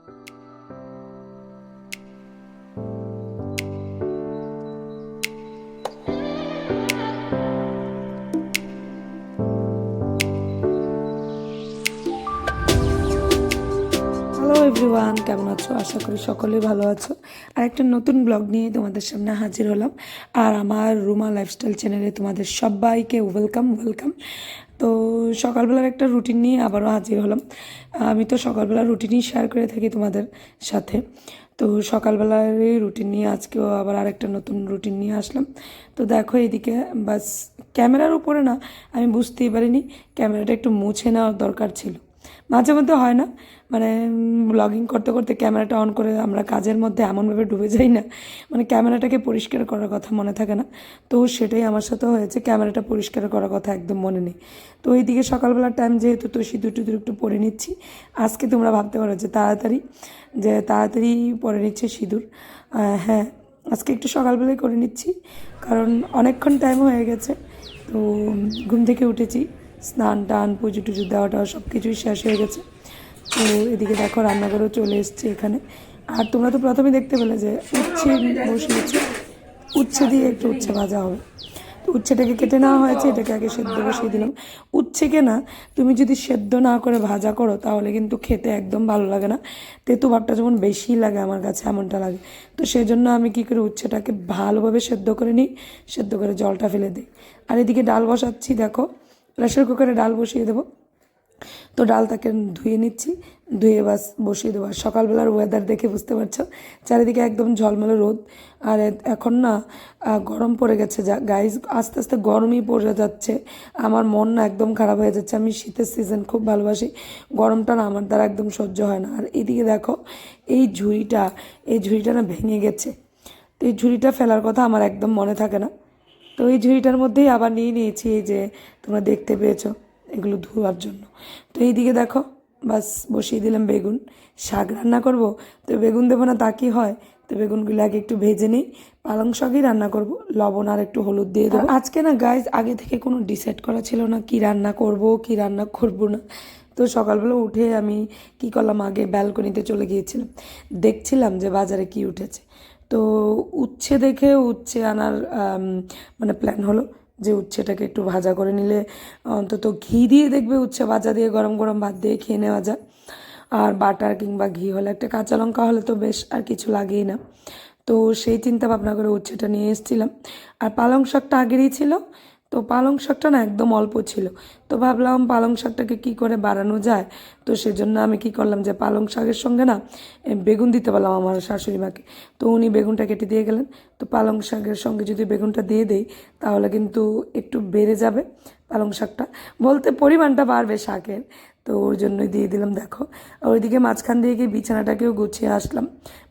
Hello everyone, কেমন আছো? আশা করি সকলেই ভালো আছো। আর একটা নতুন ব্লগ নিয়ে তোমাদের সামনে হাজির হলাম। আর আমার রুমা লাইফস্টাইল চ্যানেলে তোমাদের সবাইকে ওয়েলকাম। তো সকালবেলার একটা রুটিন নিয়ে আবারও হাজির হলাম। আমি তো সকালবেলার রুটিনই শেয়ার করে থাকি তোমাদের সাথে। তো সকালবেলার এই রুটিন নিয়ে আজকেও আবার আরেকটা নতুন রুটিন নিয়ে আসলাম। তো দেখো এদিকে বাস ক্যামেরার উপরে না, আমি বুঝতেই পারিনি ক্যামেরাটা একটু মুছে নেওয়ার দরকার ছিল। মাঝে মধ্যে হয় না, মানে ব্লগিং করতে করতে ক্যামেরাটা অন করে আমরা কাজের মধ্যে এমনভাবে ডুবে যাই না, মানে ক্যামেরাটাকে পরিষ্কার করার কথা মনে থাকে না। তো সেটাই আমার সাথে হয়েছে, ক্যামেরাটা পরিষ্কার করার কথা একদম মনে নেই। তো এইদিকে সকালবেলার টাইম যেহেতু, তো সিঁদুর টিঁদুর একটু পরে নিচ্ছি। আজকে তোমরা ভাবতে পারো যে তাড়াতাড়ি পরে নিচ্ছে সিঁদুর। হ্যাঁ, আজকে একটু সকালবেলায় করে নিচ্ছি, কারণ অনেকক্ষণ টাইম হয়ে গেছে। তো ঘুম থেকে উঠেছি, স্নান টান পুজো টুজো দেওয়াটা সব কিছুই শেষ হয়ে গেছে। তো এদিকে দেখো রান্নাঘরেও চলে এসছে এখানে। আর তোমরা তো প্রথমে দেখতে পেলে যে উচ্ছে বসিয়েছি, উচ্ছে দিয়ে একটু উচ্ছে ভাজা হবে। তো উচ্ছেটাকে কেটে নেওয়া হয়েছে, এটাকে আগে সেদ্ধ বসিয়ে দিলাম। উচ্ছেকে না, তুমি যদি সেদ্ধ না করে ভাজা করো তাহলে কিন্তু খেতে একদম ভালো লাগে না। তেতো ভাবটা যেমন বেশি লাগে, আমার কাছে এমনটা লাগে। তো সেই জন্য আমি কী করি, উচ্ছেটাকে ভালোভাবে সেদ্ধ করে নিই, সেদ্ধ করে জলটা ফেলে দিই। আর এদিকে ডাল বসাচ্ছি, দেখো প্রেশার কুকারে ডাল বসিয়ে দেবো। তো ডালটাকে ধুয়ে নিচ্ছি, ধুয়ে বাস বসিয়ে দেবো। আর সকালবেলার ওয়েদার দেখে বুঝতে পারছো, চারিদিকে একদম ঝলমলে রোদ। আর এখন না গরম পড়ে গেছে, যা গাইজ আস্তে আস্তে গরমই পড়ে যাচ্ছে। আমার মন না একদম খারাপ হয়ে যাচ্ছে। আমি শীতের সিজন খুব ভালোবাসি, গরমটা না আমার দ্বারা একদম সহ্য হয় না। আর এদিকে দেখো এই ঝুড়িটা না ভেঙে গেছে। তো এই ঝুড়িটা ফেলার কথা আমার একদম মনে থাকে না। তো এই ঝুড়িটার মধ্যেই আবার নিয়ে নিয়েছি, এই যে তোমরা দেখতে পেয়েছো, এগুলো ধোয়ার জন্য। তো এইদিকে দেখো বাস বসিয়ে দিলাম বেগুন। শাক রান্না করব, তো বেগুন দেবো না তা কি হয়? তো বেগুনগুলো আগে একটু ভেজে নিই। পালং শাকই রান্না করব, লবণ আর একটু হলুদ দিয়ে দেবো। আজকে না গাইজ আগে থেকে কোনো ডিসাইড করা ছিল না কি রান্না করব কি রান্না করব না। তো সকালবেলা উঠে আমি কি করলাম, আগে ব্যালকনিতে চলে গিয়েছিলাম, দেখছিলাম যে বাজারে কি উঠেছে। তো উচ্ছে দেখে উচ্ছে আনার মানে প্ল্যান হলো যে উচ্ছেটাকে একটু ভাজা করে নিলে অন্তত ঘি দিয়ে দেখবে উচ্ছে ভাজা দিয়ে গরম গরম ভাত দিয়ে খেয়ে নেওয়া যায়। আর বাটার কিংবা ঘি হলে, একটা কাঁচা লঙ্কা হলে তো বেশ, আর কিছু লাগেই না। তো সেই চিন্তা ভাবনা করে উচ্ছেটা নিয়ে এসেছিলাম। আর পালং শাকটা আগেরই ছিল, তো পালং শাকটা না একদম অল্প ছিল। তো ভাবলাম পালং শাকটাকে কী করে বাড়ানো যায়। তো সেজন্য আমি কি করলাম যে পালং শাকের সঙ্গে না বেগুন দিতে পারলাম আমার শাশুড়ি মাকে। তো উনি বেগুনটা কেটে দিয়ে গেলেন। তো পালং শাকের সঙ্গে যদি বেগুনটা দিয়ে দেই তাহলে কিন্তু একটু বেড়ে যাবে পালং শাকটা, বলতে পরিমাণটা বাড়বে শাকের। তো ওর জন্যই দিয়ে দিলাম। দেখো আর ওইদিকে মাঝখান দিয়ে গিয়ে বিছানাটাকেও গুছিয়ে আসলাম,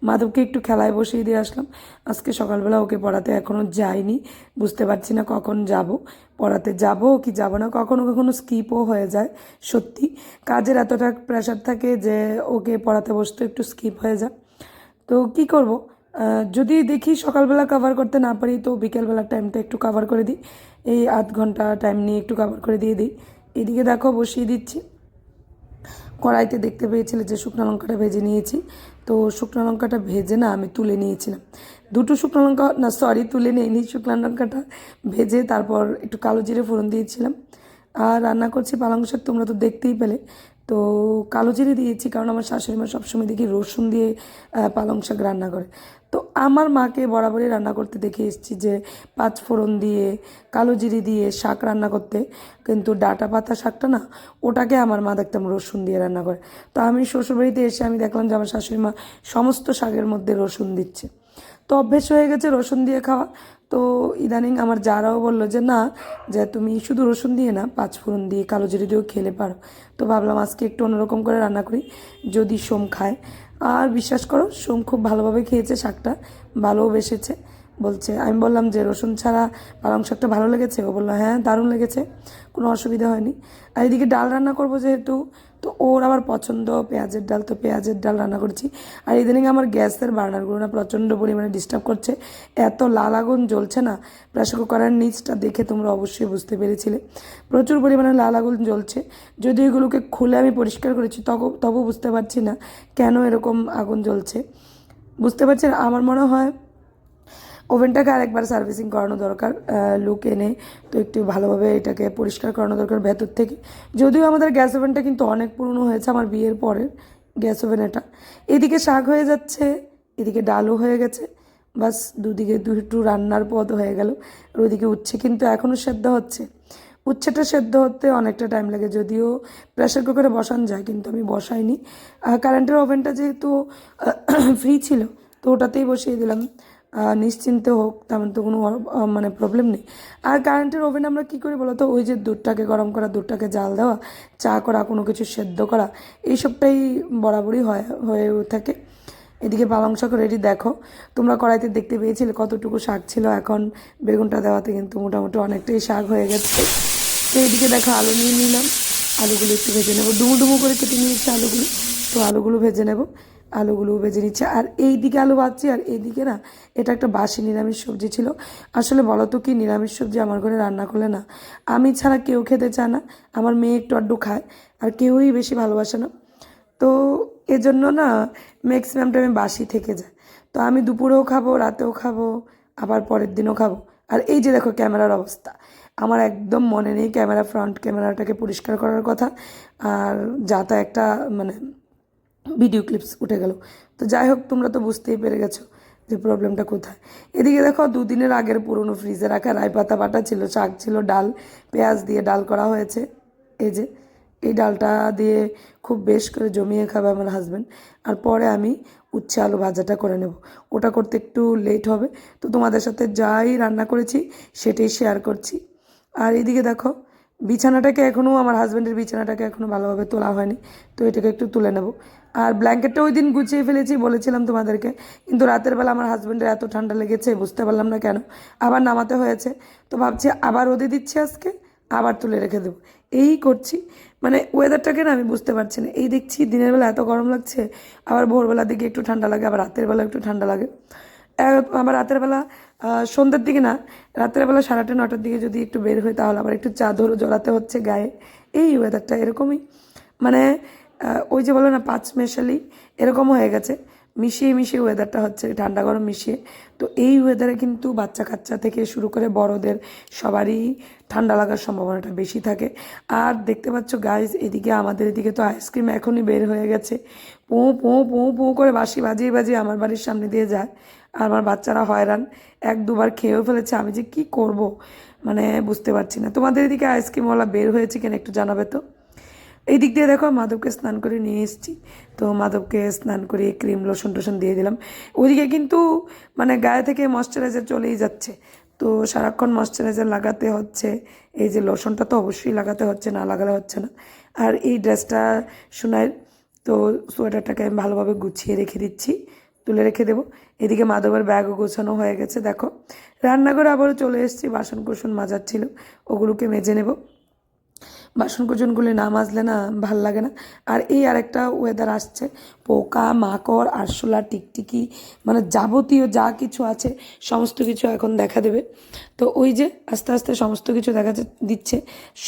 মাধবকে একটু খেলায় বসিয়ে দিয়ে আসলাম। আজকে সকালবেলা ওকে পড়াতে এখনও যাইনি, বুঝতে পারছি না কখন যাব। পড়াতে যাব কি যাব না, কখনো কখনো স্কিপও হয়ে যায়। সত্যি কাজের এতটা প্রেশার থাকে যে ওকে পড়াতে বসতে একটু স্কিপ হয়ে যায়। তো কি করব, যদি দেখি সকালবেলা কভার করতে না পারি তো বিকেলবেলার টাইমটা একটু কভার করে দিই, এই আধ ঘন্টা টাইম নিয়ে একটু কভার করে দিয়ে দিই। এদিকে দেখো বসিয়ে দিচ্ছি। কড়াইতে দেখতে পেয়েছিলে যে শুকনো লঙ্কাটা ভেজে নিয়েছি। তো শুকনো লঙ্কাটা ভেজে না আমি তুলে নিয়েছিলাম, দুটো শুকনো লঙ্কা না, সরি তুলে নিইনি, শুকনো লঙ্কাটা ভেজে তারপর একটু কালো জিরে ফোড়ন দিয়েছিলাম। আর রান্না করছি পালং শাক, তোমরা তো দেখতেই পেলে। তো কালো জিরে দিয়েছি কারণ আমার শাশুড়ি মা সবসময় দেখি রসুন দিয়ে পালং শাক রান্না করে। তো আমার মাকে বরাবরই রান্না করতে দেখে এসেছি যে পাঁচ ফোড়ন দিয়ে কালো জিরে দিয়ে শাক রান্না করতে। কিন্তু ডাঁটা পাতা শাকটা না, ওটাকে আমার মা দেখতাম রসুন দিয়ে রান্না করে। তো আমি শ্বশুরবাড়িতে এসে আমি দেখলাম যে আমার শাশুড়ি মা সমস্ত শাকের মধ্যে রসুন দিচ্ছে। তো অভ্যেস হয়ে গেছে রসুন দিয়ে খাওয়া। তো ইদানিং আমার যারাও বললো যে না, যে তুমি শুধু রসুন দিয়ে না পাঁচ ফোড়ন দিয়ে কালো জিরে দিয়েও খেলে পারো। তো ভাবলাম আজকে একটু অন্যরকম করে রান্না করি, যদি সোম খায়। আর বিশ্বাস করো সোম খুব ভালোভাবে খেয়েছে, শাকটা ভালোও বেসেছে। বলছে, আমি বললাম যে রসুন ছাড়া পালং শাকটা ভালো লেগেছে? ও বললো হ্যাঁ দারুণ লেগেছে, কোনো অসুবিধা হয়নি। আর এদিকে ডাল রান্না করবো যেহেতু, তো ওর আবার পছন্দ পেঁয়াজের ডাল, তো পেঁয়াজের ডাল রান্না করছি। আর ইদানিং আমার গ্যাসের বার্নারগুলো না প্রচণ্ড পরিমাণে ডিস্টার্ব করছে, এত লাল আগুন জ্বলছে না, প্রেসার কুকারের নিচটা দেখে তোমরা অবশ্যই বুঝতে পেরেছিলে প্রচুর পরিমাণে লাল আগুন জ্বলছে। যদি এগুলোকে খুলে আমি পরিষ্কার করেছি তবু বুঝতে পারছি না কেন এরকম আগুন জ্বলছে, বুঝতে পারছি না। আমার মনে হয় ওভেনটাকে আরেকবার সার্ভিসিং করানো দরকার, লুক এনে তো একটু ভালোভাবে এটাকে পরিষ্কার করানো দরকার ভেতর থেকে। যদিও আমাদের গ্যাস ওভেনটা কিন্তু অনেক পুরনো হয়েছে, আমার বিয়ের পরের গ্যাস ওভেন এটা। এদিকে শাক হয়ে যাচ্ছে, এদিকে ডালও হয়ে গেছে, বাস দুদিকে দুটো রান্নার পদ হয়ে গেল। আর ওইদিকে উচ্ছে কিন্তু এখনও সেদ্ধ হচ্ছে, উচ্ছেটা সেদ্ধ হতে অনেকটা টাইম লাগে, যদিও প্রেসার কুকারে বসানো যায় কিন্তু আমি বসাইনি। কারেন্টের ওভেনটা যেহেতু ফ্রি ছিল তো ওটাতেই বসিয়ে দিলাম, নিশ্চিন্তে হোক, তেমন তো কোনো মানে প্রবলেম নেই। আর কারেন্টের ওভেন আমরা কী করি বলো তো, ওই যে দুধটাকে গরম করা, দুধটাকে জাল দেওয়া, চা করা, কোনো কিছু সেদ্ধ করা, এইসবটাই বরাবরই হয়ে থাকে। এদিকে পালং শাক রেডি, দেখো তোমরা কড়াইতে দেখতে পেয়েছিলে কতটুকু শাক ছিল, এখন বেগুনটা দেওয়াতে কিন্তু মোটামুটি অনেকটাই শাক হয়ে গেছে। তো এদিকে দেখো আলু নিয়ে নিলাম, আলুগুলো একটু ভেজে নেবো, ডুমু ডুমু করে কেটে নিয়েছি আলুগুলো, তো আলুগুলো ভেজে নেব, আলুগুলো ভেজে নিচ্ছে। আর এই দিকে আলু ভাজছি, আর এইদিকে না এটা একটা বাসি নিরামিষ সবজি ছিল। আসলে বলো তো কি, নিরামিষ সবজি আমার ঘরে রান্না করলে না আমি ছাড়া কেউ খেতে চায় না, আমার মেয়ে একটু আড্ডু খায় আর কেউই বেশি ভালোবাসে না, তো এজন্য না ম্যাক্সিমাম টাইমে বাসি থেকে যায়। তো আমি দুপুরেও খাবো, রাতেও খাবো, আবার পরের দিনও খাবো। আর এই যে দেখো ক্যামেরার অবস্থা, আমার একদম মনে নেই ক্যামেরা, ফ্রন্ট ক্যামেরাটাকে পরিষ্কার করার কথা, আর যা তা একটা মানে ভিডিও ক্লিপস উঠে গেল। তো যাই হোক, তোমরা তো বুঝতেই পেরে গেছো যে প্রবলেমটা কোথায়। এদিকে দেখো দুদিনের আগের পুরনো ফ্রিজে রাখা রাই পাতা বাটা ছিল, শাক ছিল, ডাল, পেঁয়াজ দিয়ে ডাল করা হয়েছে। এই যে এই ডালটা দিয়ে খুব বেশ করে জমিয়ে খাবে আমার হাজব্যান্ড। আর পরে আমি উচ্ছে আলু ভাজাটা করে নেব, ওটা করতে একটু লেট হবে, তো তোমাদের সাথে যাই রান্না করেছি সেটাই শেয়ার করছি। আর এইদিকে দেখো বিছানাটাকে এখনও, আমার হাজব্যান্ডের বিছানাটাকে এখনও ভালোভাবে তোলা হয়নি, তো এটাকে একটু তুলে নেব। আর ব্ল্যাঙ্কেটটা ওই দিন গুছিয়ে ফেলেছি বলেছিলাম তোমাদেরকে, কিন্তু রাতের বেলা আমার হাজব্যান্ডের এত ঠান্ডা লেগেছে বুঝতে পারলাম না কেন, আবার নামাতে হয়েছে। তো ভাবছি আবার রোদে দিচ্ছি আজকে, আবার তুলে রেখে দেবো, এই করছি। মানে ওয়েদারটাকে না আমি বুঝতে পারছি না, এই দেখছি দিনের বেলা এত গরম লাগছে, আবার ভোরবেলার দিকে একটু ঠান্ডা লাগে, আবার রাতের বেলা একটু ঠান্ডা লাগে। আবার রাতের বেলা সন্ধ্যের দিকে না, রাতের বেলা 8:30 9টার দিকে যদি একটু বের হই তাহলে আবার একটু চাদরও জড়াতে হচ্ছে গায়ে। এই ওয়েদারটা এরকমই, মানে ওই যে বলো না পাঁচ মেশালি, এরকম হয়ে গেছে, মিশিয়ে মিশিয়ে ওয়েদারটা হচ্ছে, ঠান্ডা গরম মিশিয়ে। তো এই ওয়েদারে কিন্তু বাচ্চা কাচ্চা থেকে শুরু করে বড়দের সবারই ঠান্ডা লাগার সম্ভাবনাটা বেশি থাকে। আর দেখতে পাচ্ছ গাইজ, এদিকে আমাদের এদিকে তো আইসক্রিম এখনই বের হয়ে গেছে, পোঁ পোঁ পোঁ পোঁ করে বাঁশি বাজিয়ে বাজিয়ে আমার বাড়ির সামনে দিয়ে যায়, আর আমার বাচ্চারা হয়রান, এক দুবার খেয়েও ফেলেছে, আমি যে কি করব মানে বুঝতে পারছি না। তোমাদের এদিকে আইসক্রিমওয়ালা বের হয়েছে কিনা একটু জানাবে তো। এই দিক দিয়ে দেখো মাধবকে স্নান করে নিয়ে এসেছি, তো মাধবকে স্নান করে ক্রিম লোশন টোশন দিয়ে দিলাম। ওইদিকে কিন্তু মানে গায়ে থেকে ময়শ্চারাইজার চলেই যাচ্ছে, তো সারাক্ষণ ময়শ্চারাইজার লাগাতে হচ্ছে, এই যে লোশনটা তো অবশ্যই লাগাতে হচ্ছে, না লাগালে হচ্ছে না। আর এই ড্রেসটা সোনাইয়ের, তো সোয়েটারটাকে আমি ভালোভাবে গুছিয়ে রেখে দিচ্ছি, তুলে রেখে দেবো। এদিকে মাধবের ব্যাগও গোছানো হয়ে গেছে, দেখো রান্নাঘরে আবারও চলে এসেছি, বাসন কোসন মাজার ছিল, ওগুলোকে মেজে নেব। বাসন কোসনগুলি না মাজলে না ভাল লাগে না। আর এই আরেকটা ওয়েদার আসছে, পোকা মাকড় আরশোলা টিকটিকি মানে যাবতীয় যা কিছু আছে সমস্ত কিছু এখন দেখা দেবে। তো ওই যে আস্তে আস্তে সমস্ত কিছু দেখা দিচ্ছে।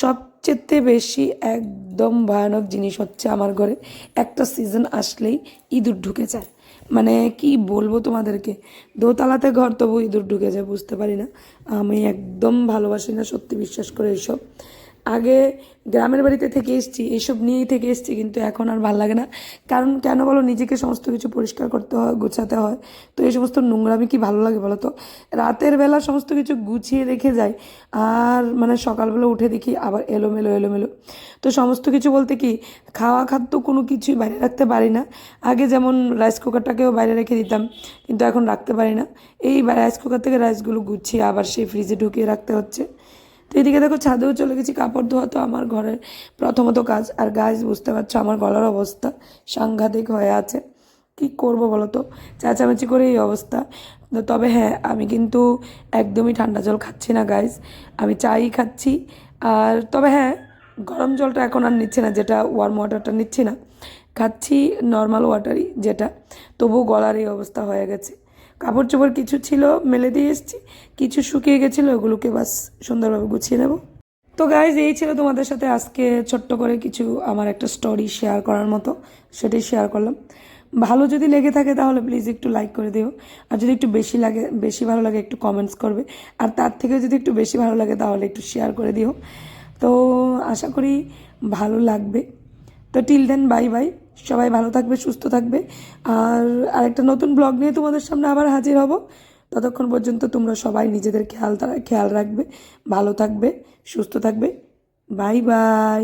সবচেয়ে বেশি একদম ভয়ানক জিনিস হচ্ছে আমার ঘরে, একটা সিজন আসলেই ইঁদুর ঢুকে যায়, মানে কি বলবো তোমাদেরকে, দোতলাতে ঘর তবু ইঁদুর ঢুকে যায়, বুঝতে পারি না। আমি একদম ভালোবাসি না সত্যি, বিশ্বাস করে এইসব। আগে গ্রামের বাড়িতে থেকে এসেছি, এইসব নিয়েই থেকে এসেছি, কিন্তু এখন আর ভাল লাগে না। কারণ কেন বলো, নিজেকে সমস্ত কিছু পরিষ্কার করতে হয়, গোছাতে হয়, তো এই সমস্ত নোংরামি কি ভালো লাগে বলো তো। রাতের বেলা সমস্ত কিছু গুছিয়ে রেখে যাই, আর মানে সকালবেলা উঠে দেখি আবার এলোমেলো এলোমেলো। তো সমস্ত কিছু বলতে কি, খাওয়া খাদ্য কোনো কিছুই বাইরে রাখতে পারি না। আগে যেমন রাইস কুকারটাকেও বাইরে রেখে দিতাম, কিন্তু এখন রাখতে পারি না। এই রাইস কুকার থেকে রাইসগুলো গুছিয়ে আবার সেই ফ্রিজে ঢুকিয়ে রাখতে হচ্ছে। তো এদিকে দেখো ছাদেও চলে গেছি, কাপড় ধোয়া তো আমার ঘরের প্রথমত কাজ। আর গাছ বুঝতে পারছো আমার গলার অবস্থা সাংঘাতিক হয়ে আছে, কি করব বলো তো, চেঁচামেচি করে এই অবস্থা। তবে হ্যাঁ, আমি কিন্তু একদমই ঠান্ডা জল খাচ্ছি না গাইজ, আমি চাই খাচ্ছি। আর তবে হ্যাঁ, গরম জলটা এখন আর নিচ্ছি না, যেটা ওয়ার্ম ওয়াটারটা নিচ্ছি না, খাচ্ছি নর্মাল ওয়াটারই যেটা। তবুও গলার এই অবস্থা হয়ে গেছে। কাপড় চোপড় কিছু ছিল মেলে দিয়ে এসেছি, কিছু শুকিয়ে গেছিলো, ওগুলোকে বাস সুন্দরভাবে গুছিয়ে নেব। তো গাইজ এই ছিল তোমাদের সাথে আজকে ছোট্ট করে কিছু আমার একটা স্টোরি শেয়ার করার মতো, সেটাই শেয়ার করলাম। ভালো যদি লেগে থাকে তাহলে প্লিজ একটু লাইক করে দিও, আর যদি একটু বেশি ভালো লাগে একটু কমেন্টস করবে, আর তার থেকে যদি একটু বেশি ভালো লাগে তাহলে একটু শেয়ার করে দিও। তো আশা করি ভালো লাগবে। তো টিল দেন বাই বাই, সবাই ভালো থাকবে, সুস্থ থাকবে, আর আরেকটা নতুন ব্লগ নিয়ে তোমাদের সামনে আবার হাজির হব। ততক্ষণ পর্যন্ত তোমরা সবাই নিজেদের খেয়াল রাখবে, ভালো থাকবে, সুস্থ থাকবে। Bye bye.